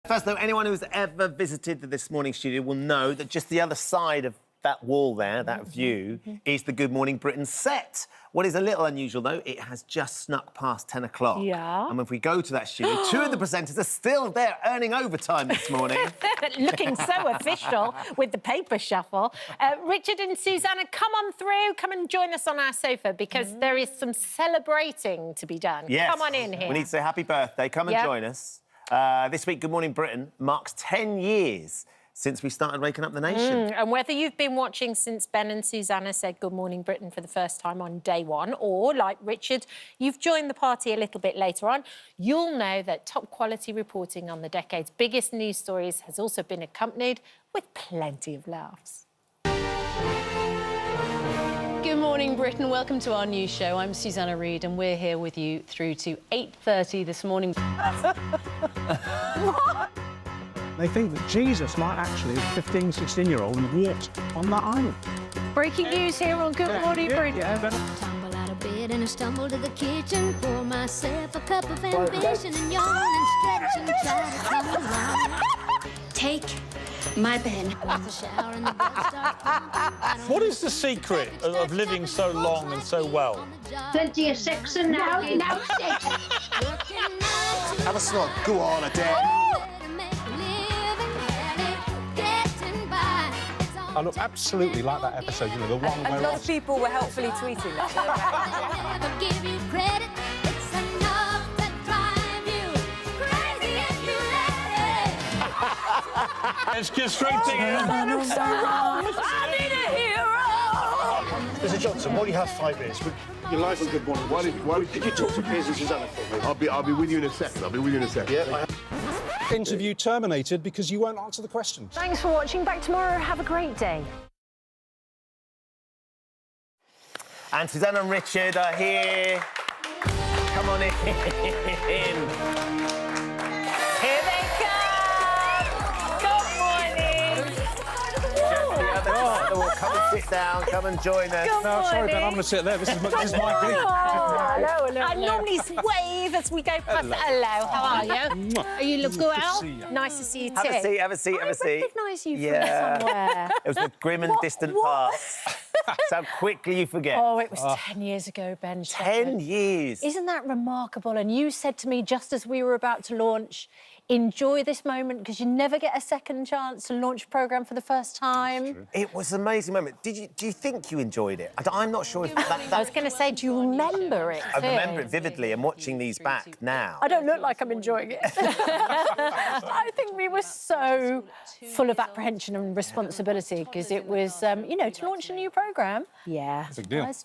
First, though, anyone who's ever visited the This Morning studio will know that just the other side of that wall there, that view, is the Good Morning Britain set. What is a little unusual, though, it has just snuck past 10 o'clock. Yeah. And if we go to that studio, two of the presenters are still there earning overtime this morning. Looking so official with the paper shuffle. Richard and Susanna, come on through. Come and join us on our sofa because there is some celebrating to be done. Yes. Come on in here. We need to say happy birthday. Come and join us. This week, Good Morning Britain marks 10 years since we started waking up the nation. And whether you've been watching since Ben and Susanna said Good Morning Britain for the first time on day one, or, like Richard, you've joined the party a little bit later on, you'll know that top-quality reporting on the decade's biggest news stories has also been accompanied with plenty of laughs. Good morning, Britain. Welcome to our new show. I'm Susanna Reid, and we're here with you through to 8:30 this morning. They think that Jesus might actually, as a 15, 16-year-old, and walked on that island. Breaking news here on Good Morning Britain. Tumble out of bed and I stumble to the kitchen, pour myself a cup of ambition and yawn and stretch and try to come alive. Take my pen. What is the secret of living so long and so well? Plenty of sex and now sex. Have a slot. Go on, Adele. I look absolutely like that episode, you know, the one where a lot of people were helpfully tweeting that. Let's get straight to it. I need a hero! Mr. Johnson, while you have 5 minutes, your life on Good Morning. Why did you talk to Piers and Susanna for me? I'll be with you in a second. Yeah. interview terminated because you won't answer the questions. Thanks for watching. Back tomorrow. Have a great day. And Susanna and Richard are here. Come on in. Here they come! Good morning! Come and sit down, come and join us. Good No, sorry, Ben, I'm morning. going to sit there. This is my gig. Hello. I normally wave as we go past. Hello, how are you? You look good out. Nice to see you too. Have a seat, have a seat, have a seat. I recognise you from somewhere. It was the grim and distant past. That's how quickly you forget. Oh, it was 10 years ago, Ben. 10 years. Isn't that remarkable? And you said to me just as we were about to launch, enjoy this moment because you never get a second chance to launch a programme for the first time. It was an amazing moment. Do you think you enjoyed it? I'm not sure if that... I was going to say, do you remember it? I remember it vividly, and watching these back now. I don't look like I'm enjoying it. I think we were so full of apprehension and responsibility because it was, you know, to launch a new programme. Yeah. Big deal. It's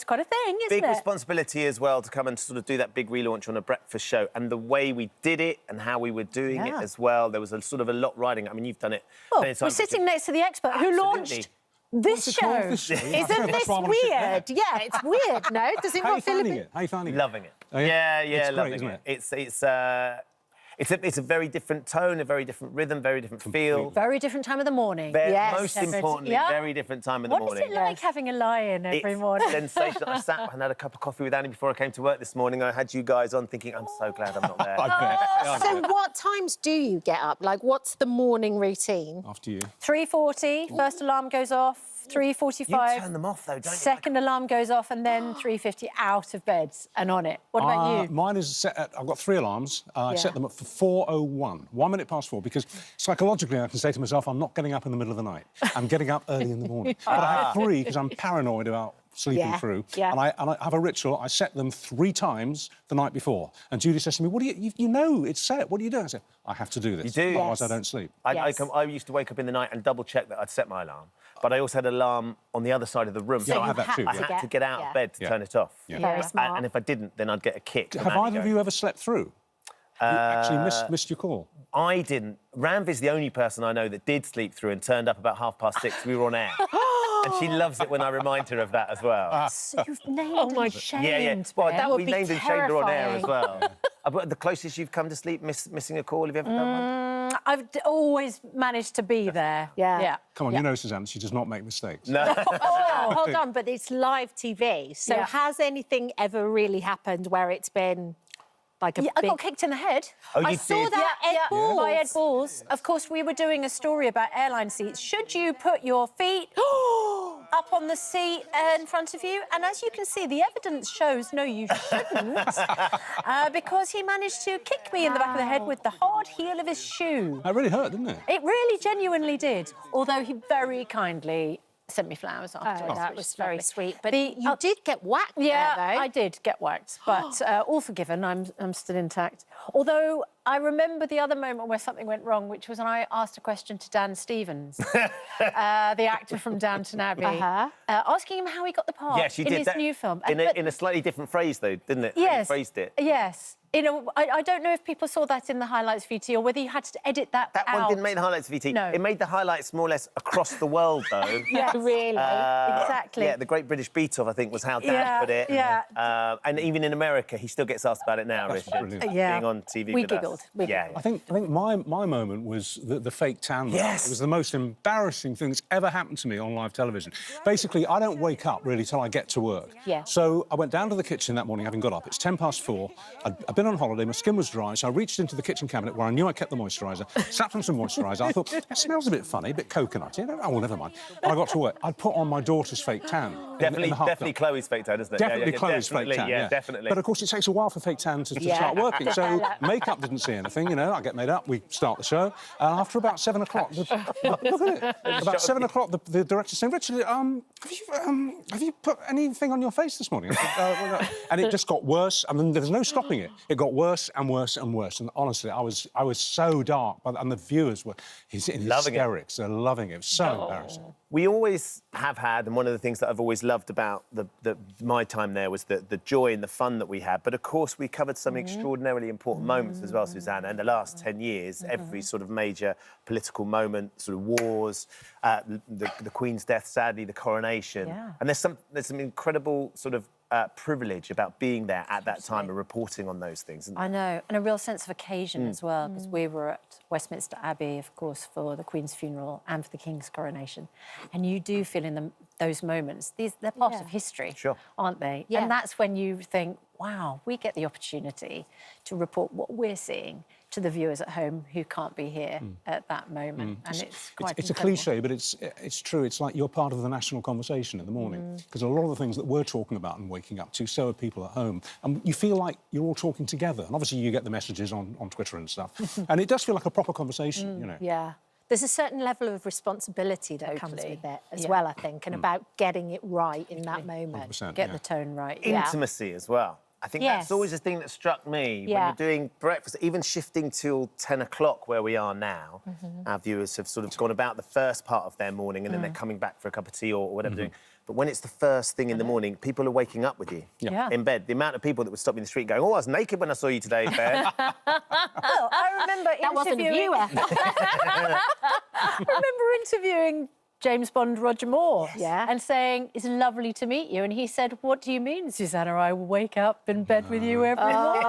quite a thing, isn't Big it? responsibility as well to come and sort of do that big relaunch on a breakfast show, and the way we did it and how we were doing it as well. There was a sort of a lot riding. I mean, you've done it. Well, we're sitting next to the expert who launched this show. Isn't this weird? Yeah, it's weird, no? Does it How are you not feel a finding bit... it? How are you finding it? Loving it. Oh, yeah? Yeah, It's great, loving isn't it. It's a very different tone, a very different rhythm, very different feel. Very different time of the morning. Most importantly, very different time of the morning. What is it like having a lie-in every morning? It's sensational. I sat and had a cup of coffee with Annie before I came to work this morning. I had you guys on thinking, I'm so glad I'm not there. So what times do you get up? Like, what's the morning routine? After you. 3:40, first alarm goes off. 3:45. You turn them off, though, don't you? Second alarm goes off, and then 3:50 out of bed and on it. What about you? Mine is set at... I've got 3 alarms. I set them up for 4:01, 1 minute past 4, because psychologically I can say to myself, I'm not getting up in the middle of the night. I'm getting up early in the morning. But I have 3 because I'm paranoid about sleeping through. And I have a ritual. I set them 3 times the night before. And Judy says to me, what do you know it's set. What are you doing? I said, I have to do this. You do? Otherwise I don't sleep. I used to wake up in the night and double-check that I'd set my alarm. But I also had an alarm on the other side of the room. So I have that too. I had to get out of bed to turn it off. Very smart. And if I didn't, then I'd get a kick. Have either of you ever slept through? You actually missed your call? I didn't. Ramvi's the only person I know that did sleep through and turned up about 6:30. We were on air. And she loves it when I remind her of that as well. So you've named and shamed. Well, that would we be named and shamed her on air as terrifying. well. The closest you've come to sleep missing a call, have you ever done one? I've always managed to be there. Yeah. Come on, you know Susanna, she does not make mistakes. No. Oh, hold on, but it's live TV. So has anything ever really happened where it's been like a I big... got kicked in the head. Oh, you I saw did? that Ed Balls. By Ed Balls. Of course, we were doing a story about airline seats. Should you put your feet up on the seat in front of you? And as you can see, the evidence shows no, you shouldn't, because he managed to kick me in the back of the head with the hard heel of his shoe. That really hurt, didn't it? It really genuinely did, although he very kindly sent me flowers afterwards. Oh, that which was lovely. very sweet. But you did get whacked Yeah, there, though. I did get whacked, but all forgiven. I'm still intact. Although I remember the other moment where something went wrong, which was when I asked a question to Dan Stevens, the actor from Downton Abbey, asking him how he got the part Yes, you in did his that new film. in a slightly different phrase, though, didn't it? How Yes. you phrased it. Yes. I don't know if people saw that in the highlights VT or whether you had to edit that That out. one didn't make the highlights VT. No. It made the highlights more or less across the world, though. Yeah, really. Exactly. Yeah, the Great British Beat-Off, I think, was how Dan put it. Yeah. And even in America, he still gets asked about it now, Richard. brilliant. Yeah. Being on TV We with giggled. us. We Yeah, giggled. I think my moment was the fake tan. Yes. It was the most embarrassing thing that's ever happened to me on live television. Basically, I don't wake up really till I get to work. Yeah. So I went down to the kitchen that morning, having got up. It's 4:10. I'd been on holiday, my skin was dry, so I reached into the kitchen cabinet where I knew I kept the moisturiser, slapped on some moisturiser. I thought, it smells a bit funny, a bit coconutty. Oh, well, never mind. When I got to work, I'd put on my daughter's fake tan. Definitely Chloe's fake tan, isn't it? Definitely Chloe's fake tan, yeah, definitely. But, of course, it takes a while for fake tan to start working. So makeup didn't see anything, you know. I get made up, we start the show. And after about 7 o'clock... look at it. About 7 o'clock, the director saying, Richard, have you put anything on your face this morning? I said, no. And it just got worse. I mean, there's no stopping it. It got worse and worse and worse. And honestly, I was so dark. And the viewers were in hysterics. They're loving it. It was so embarrassing. We always have had, and one of the things that I've always loved about my time there was the joy and the fun that we had. But, of course, we covered some extraordinarily important moments as well, Susanna. In the last 10 years, every sort of major political moment, sort of wars, the Queen's death, sadly, the coronation. Yeah. And there's some incredible sort of privilege about being there at that time and reporting on those things. I know, and a real sense of occasion as well, because we were at Westminster Abbey, of course, for the Queen's funeral and for the King's coronation. And you do feel in those moments, they're part of history, aren't they? Yeah. And that's when you think, wow, we get the opportunity to report what we're seeing to the viewers at home who can't be here at that moment. And it's quite It's a incredible. cliche, but it's true. It's like you're part of the national conversation in the morning. Because a lot of the things that we're talking about and waking up to, so are people at home. And you feel like you're all talking together. And obviously you get the messages on Twitter and stuff. And it does feel like a proper conversation, you know. Yeah. There's a certain level of responsibility that comes with it as well, I think, and about getting it right in that moment. 100%, Get the tone right. Intimacy as well. I think that's always the thing that struck me when you're doing breakfast, even shifting till 10 o'clock where we are now. Our viewers have sort of gone about the first part of their morning and then they're coming back for a cup of tea or whatever they're doing. But when it's the first thing in the morning, people are waking up with you in bed. The amount of people that would stop me in the street going, oh, I was naked when I saw you today, Ben. Well, I remember That wasn't a viewer. I remember interviewing James Bond Roger Moore and saying, it's lovely to meet you. And he said, what do you mean, Susanna? I will wake up in bed with you every morning.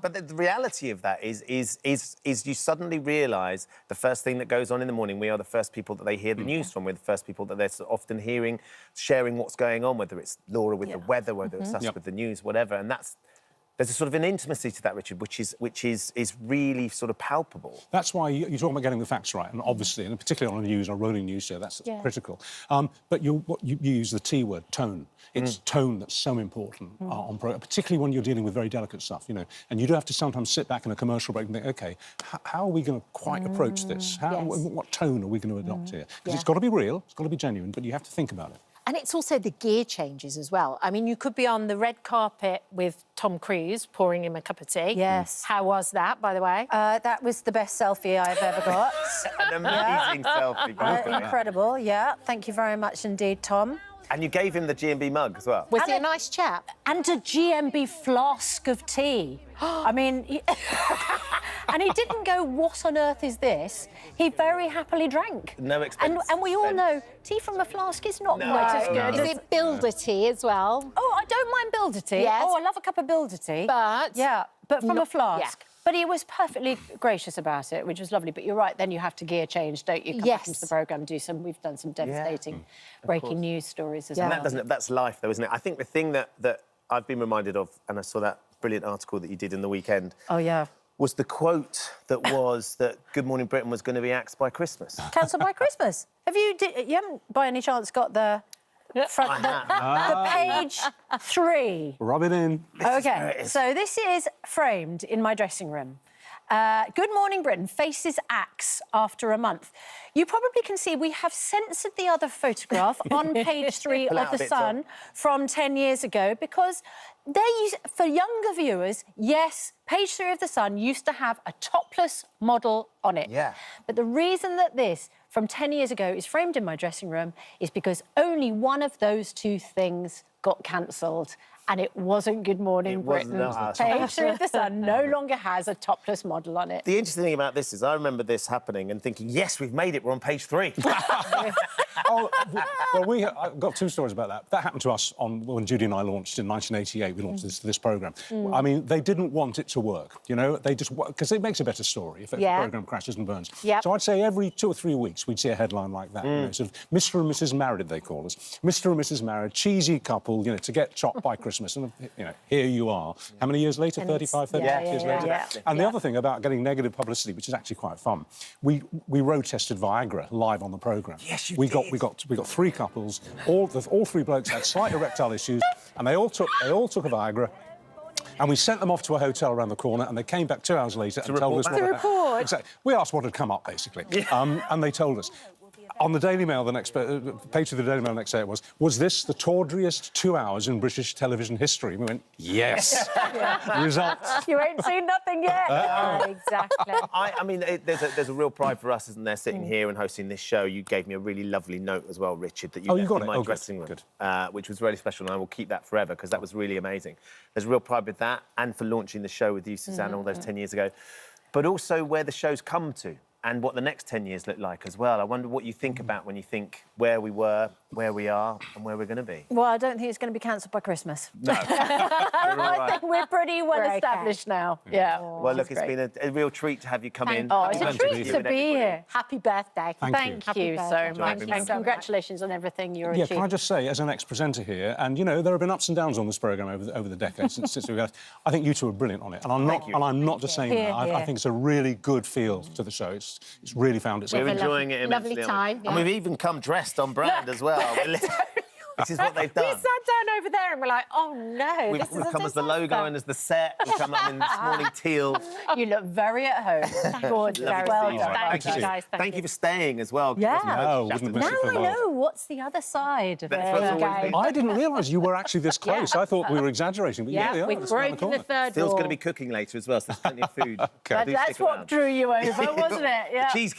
But the reality of that is you suddenly realise the first thing that goes on in the morning, we are the first people that they hear the news from. We're the first people that they're so often hearing, sharing what's going on, whether it's Laura with the weather, whether it's us with the news, whatever. And there's a sort of an intimacy to that, Richard, which is really sort of palpable. That's why you're talking about getting the facts right, and obviously, and particularly on a news or rolling news show, that's critical. But you use the T word, tone. It's tone that's so important on programme, particularly when you're dealing with very delicate stuff, you know. And you do have to sometimes sit back in a commercial break and think, OK, how are we going to quite approach this? What tone are we going to adopt here? Because it's got to be real, it's got to be genuine, but you have to think about it. And it's also the gear changes as well. I mean, you could be on the red carpet with Tom Cruise pouring him a cup of tea. Yes. How was that, by the way? That was the best selfie I've ever got. An amazing selfie. Incredible, Thank you very much indeed, Tom. And you gave him the GMB mug as well. Was he a nice chap? And a GMB flask of tea. I mean... And he didn't go, what on earth is this? He very happily drank. No expense. And we all know tea from a flask is not quite as good. Is it Builder tea as well? Oh, I don't mind Builder tea. Yes. Oh, I love a cup of Builder tea. But... Yeah, but from a flask. Yeah. But he was perfectly gracious about it, which was lovely. But you're right, then you have to gear change, don't you? Come back into the programme, we've done some devastating breaking news stories as well. And that's life, though, isn't it? I think the thing that I've been reminded of, and I saw that brilliant article that you did in the weekend. Oh, yeah. Was the quote that was that Good Morning Britain was going to be axed by Christmas. Cancelled by Christmas. You haven't, by any chance, got the front, the page 3? Rub it in. OK, so this is framed in my dressing room. Good Morning Britain faces axe after a month. You probably can see we have censored the other photograph on page 3 of The Sun from 10 years ago because for younger viewers, yes, page 3 of The Sun used to have a topless model on it. Yeah. But the reason that this from 10 years ago is framed in my dressing room is because only one of those two things got cancelled. And it wasn't Good Morning Britain. Page 3 of The Sun no longer has a topless model on it. The interesting thing about this is I remember this happening and thinking, yes, we've made it, we're on page 3. Well, I've got 2 stories about that. That happened to us when Judy and I launched in 1988. We launched this programme. I mean, they didn't want it to work, you know? They just... Because it makes a better story if the programme crashes and burns. Yep. So I'd say every 2 or 3 weeks we'd see a headline like that. You know, sort of Mr and Mrs Married, they call us. Mr and Mrs Married, cheesy couple, you know, to get chopped by Christmas. And, you know, here you are. How many years later? 35, 38 years later? Yeah. And the other thing about getting negative publicity, which is actually quite fun, we road tested Viagra live on the programme. Yes, we got 3 couples. All 3 blokes had slight erectile issues, and they all took a Viagra. And we sent them off to a hotel around the corner, and they came back 2 hours later and told us what exactly. We asked what had come up, basically, and they told us. On the Daily Mail, the next page of the Daily Mail the next day, it was this the tawdriest 2 hours in British television history? We went, yes. Results. You ain't seen nothing yet. Exactly. I mean, there's a real pride for us, isn't there, sitting here and hosting this show. You gave me a really lovely note as well, Richard, that you left in my dressing room, which was really special, and I will keep that forever because that was really amazing. There's real pride with that, and for launching the show with you, Susanna, all those 10 years ago, but also where the show's come to. And what the next 10 years look like as well. I wonder what you think about when you think where we were, where we are, and where we're going to be. Well, I don't think it's going to be cancelled by Christmas. No. I think we're pretty well established now. Yeah. Well, look, it's been a real treat to have you come in. Oh, it's a treat to be here. Happy birthday. Thank you so much. And congratulations on everything you're achieving. Yeah, can I just say, as an ex-presenter here, and, you know, there have been ups and downs on this programme over the decades since we got... I think you two are brilliant on it. And I'm not just saying that. I think it's a really good feel to the show. It's really found its... We're enjoying it immensely. Lovely time. And we've even come dressed on brand as well. This is what they've done. We sat down over there and we're like, oh, no. We've come as the logo and as the set. We've come up in this morning teal. You look very at home. Gorgeous. Well done. Thank you, guys. Thank you for staying as well. Yeah. No, now I know what's the other side of it. I didn't realise you were actually this close. I thought we were exaggerating, but yeah, we've broken the third Phil's wall. going to be cooking later as well, so there's plenty of food. That's what drew you over, wasn't it? Yeah. Cheesecake.